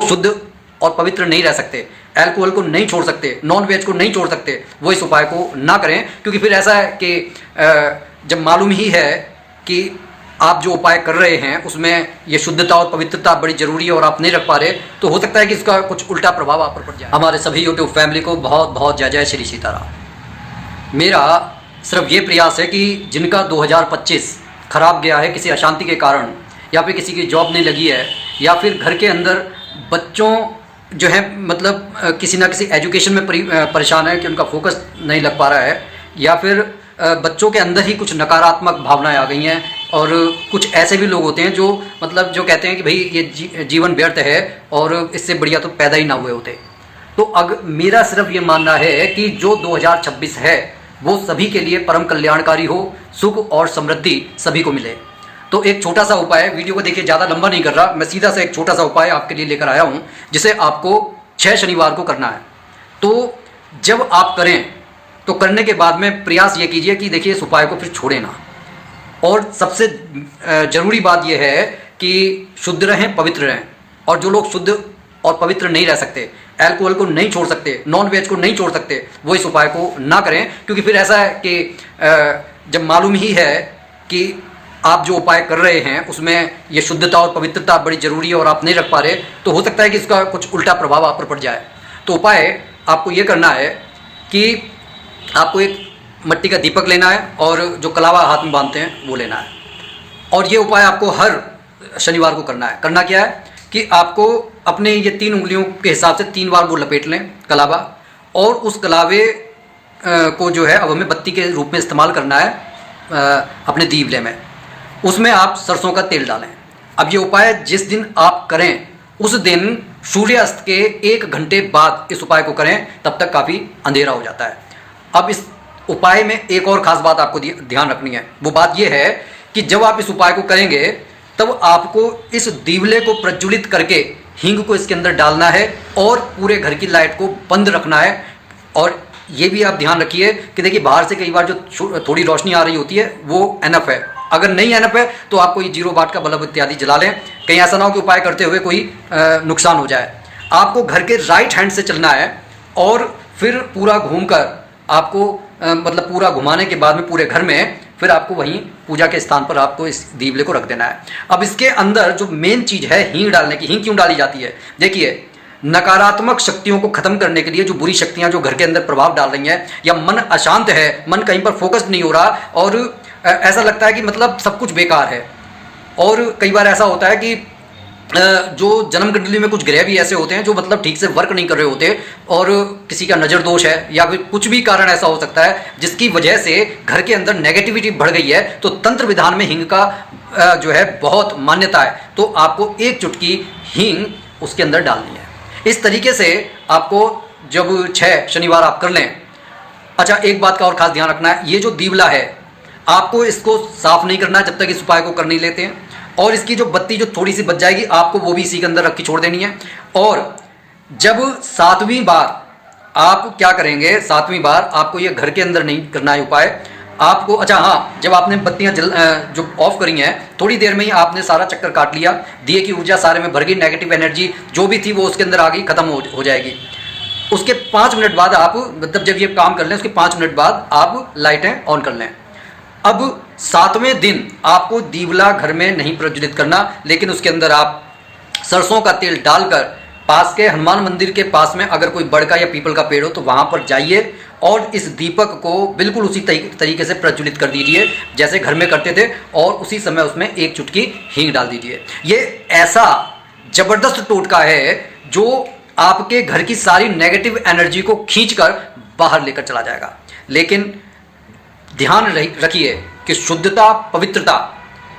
शुद्ध और पवित्र नहीं रह सकते, अल्कोहल को नहीं छोड़ सकते, नॉन वेज को नहीं छोड़ सकते, वो इस उपाय को ना करें। क्योंकि फिर ऐसा है कि जब मालूम ही है कि आप जो उपाय कर रहे हैं उसमें ये शुद्धता और पवित्रता बड़ी ज़रूरी है और आप नहीं रख पा रहे, तो हो सकता है कि इसका कुछ उल्टा प्रभाव आप पर पड़ जाए। हमारे सभी यूट्यूब फैमिली को बहुत बहुत जय जय श्री सीताराम। मेरा सिर्फ ये प्रयास है कि जिनका 2025 खराब गया है किसी अशांति के कारण, या फिर किसी की जॉब नहीं लगी है, या फिर घर के अंदर बच्चों जो है मतलब किसी ना किसी एजुकेशन में परेशान है कि उनका फोकस नहीं लग पा रहा है, या फिर बच्चों के अंदर ही कुछ नकारात्मक भावनाएं आ गई हैं, और कुछ ऐसे भी लोग होते हैं जो मतलब जो कहते हैं कि भाई ये जीवन व्यर्थ है और इससे बढ़िया तो पैदा ही ना हुए होते। तो मेरा सिर्फ ये मानना है कि जो 2026 है वो सभी के लिए परम कल्याणकारी हो, सुख और समृद्धि सभी को मिले। तो एक छोटा सा उपाय, वीडियो को देखिए, ज़्यादा लंबा नहीं कर रहा, मैं सीधा सा एक छोटा सा उपाय आपके लिए लेकर आया हूँ जिसे आपको 6 शनिवार को करना है। तो जब आप करें तो करने के बाद में प्रयास ये कीजिए कि देखिए इस उपाय को फिर छोड़े ना। और सबसे ज़रूरी बात यह है कि शुद्ध रहें, पवित्र रहें। और जो लोग शुद्ध और पवित्र नहीं रह सकते, अल्कोहल को नहीं छोड़ सकते, नॉन वेज को नहीं छोड़ सकते, वो इस उपाय को ना करें। क्योंकि फिर ऐसा है कि जब मालूम ही है कि आप जो उपाय कर रहे हैं उसमें ये शुद्धता और पवित्रता बड़ी ज़रूरी है और आप नहीं रख पा रहे, तो हो सकता है कि इसका कुछ उल्टा प्रभाव आप पर पड़ जाए। तो उपाय आपको ये करना है कि आपको एक मिट्टी का दीपक लेना है और जो कलावा हाथ में बांधते हैं वो लेना है। और ये उपाय आपको हर शनिवार को करना है। करना क्या है कि आपको अपने ये 3 उंगलियों के हिसाब से 3 बार वो लपेट लें कलावा, और उस कलावे को जो है अब हमें बत्ती के रूप में इस्तेमाल करना है अपने दीवले में। उसमें आप सरसों का तेल डालें। अब ये उपाय जिस दिन आप करें उस दिन सूर्यास्त के 1 घंटे बाद इस उपाय को करें, तब तक काफ़ी अंधेरा हो जाता है। अब इस उपाय में एक और ख़ास बात आपको ध्यान रखनी है। वो बात यह है कि जब आप इस उपाय को करेंगे तब आपको इस दीवले को प्रज्वलित करके हींग को इसके अंदर डालना है और पूरे घर की लाइट को बंद रखना है। और ये भी आप ध्यान रखिए कि देखिए बाहर से कई बार जो थोड़ी रोशनी आ रही होती है वो एनफ है। अगर नहीं एनफ है तो आप कोई 0 वाट का बल्ब इत्यादि जला लें, कहीं ऐसा ना हो कि उपाय करते हुए कोई नुकसान हो जाए। आपको घर के राइट हैंड से चलना है और फिर पूरा घूमकर आपको मतलब पूरा घुमाने के बाद में पूरे घर में फिर आपको वहीं पूजा के स्थान पर आपको इस दीवले को रख देना है। अब इसके अंदर जो मेन चीज़ है हींग डालने की, हींग क्यों डाली जाती है? देखिए, नकारात्मक शक्तियों को खत्म करने के लिए, जो बुरी शक्तियां जो घर के अंदर प्रभाव डाल रही हैं, या मन अशांत है, मन कहीं पर फोकस नहीं हो रहा और ऐसा लगता है कि मतलब सब कुछ बेकार है। और कई बार ऐसा होता है कि जो जन्म कुंडली में कुछ ग्रह भी ऐसे होते हैं जो मतलब ठीक से वर्क नहीं कर रहे होते, और किसी का नज़र दोष है या फिर कुछ भी कारण ऐसा हो सकता है जिसकी वजह से घर के अंदर नेगेटिविटी बढ़ गई है, तो तंत्र विधान में हींग का जो है बहुत मान्यता है। तो आपको 1 चुटकी हींग उसके अंदर डालनी है। इस तरीके से आपको जब 6 शनिवार आप कर लें। अच्छा, एक बात का और खास ध्यान रखना है, ये जो दीवला है आपको इसको साफ नहीं करना जब तक इस उपाय को कर नहीं लेते हैं। और इसकी जो बत्ती जो थोड़ी सी बच जाएगी आपको वो भी इसी के अंदर रख के छोड़ देनी है। और जब 7वीं बार आप क्या करेंगे, 7वीं बार आपको ये घर के अंदर नहीं करना है उपाय आपको। अच्छा हाँ, जब आपने बत्तियां जो ऑफ करी हैं, थोड़ी देर में ही आपने सारा चक्कर काट लिया, दिए की ऊर्जा सारे में भर गई, नेगेटिव एनर्जी जो भी थी वो उसके अंदर आ गई, खत्म हो जाएगी। उसके 5 मिनट बाद आप मतलब जब ये काम कर लें उसके 5 मिनट बाद आप लाइटें ऑन कर लें। अब 7वें दिन आपको दीवला घर में नहीं प्रज्वलित करना, लेकिन उसके अंदर आप सरसों का तेल डालकर पास के हनुमान मंदिर के पास में अगर कोई बड़ का या पीपल का पेड़ हो तो वहाँ पर जाइए और इस दीपक को बिल्कुल उसी तरीके से प्रज्वलित कर दीजिए जैसे घर में करते थे, और उसी समय उसमें 1 चुटकी हींग डाल दीजिए। ये ऐसा ज़बरदस्त टोटका है जो आपके घर की सारी नेगेटिव एनर्जी को खींचकर बाहर लेकर चला जाएगा। लेकिन ध्यान रखिए कि शुद्धता, पवित्रता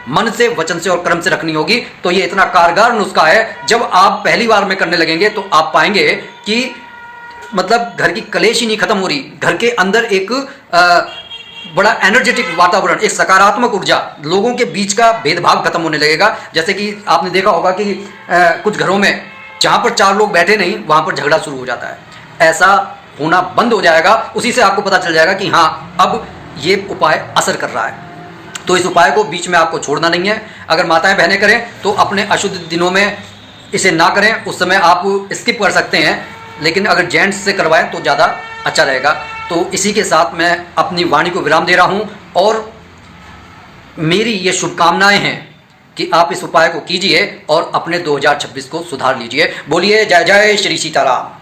मन से, वचन से और कर्म से रखनी होगी। तो ये इतना कारगर नुस्खा है, जब आप पहली बार में करने लगेंगे तो आप पाएंगे कि मतलब घर की कलेश ही नहीं खत्म हो रही, घर के अंदर एक बड़ा एनर्जेटिक वातावरण, एक सकारात्मक ऊर्जा, लोगों के बीच का भेदभाव खत्म होने लगेगा। जैसे कि आपने देखा होगा कि कुछ घरों में जहाँ पर 4 लोग बैठे नहीं वहाँ पर झगड़ा शुरू हो जाता है, ऐसा होना बंद हो जाएगा। उसी से आपको पता चल जाएगा कि हाँ अब ये उपाय असर कर रहा है। तो इस उपाय को बीच में आपको छोड़ना नहीं है। अगर माताएं बहनें करें तो अपने अशुद्ध दिनों में इसे ना करें, उस समय आप स्किप कर सकते हैं, लेकिन अगर जेंट्स से करवाएं तो ज़्यादा अच्छा रहेगा। तो इसी के साथ मैं अपनी वाणी को विराम दे रहा हूँ और मेरी ये शुभकामनाएं हैं कि आप इस उपाय को कीजिए और अपने 2026 को सुधार लीजिए। बोलिए जय जय श्री सीताराम।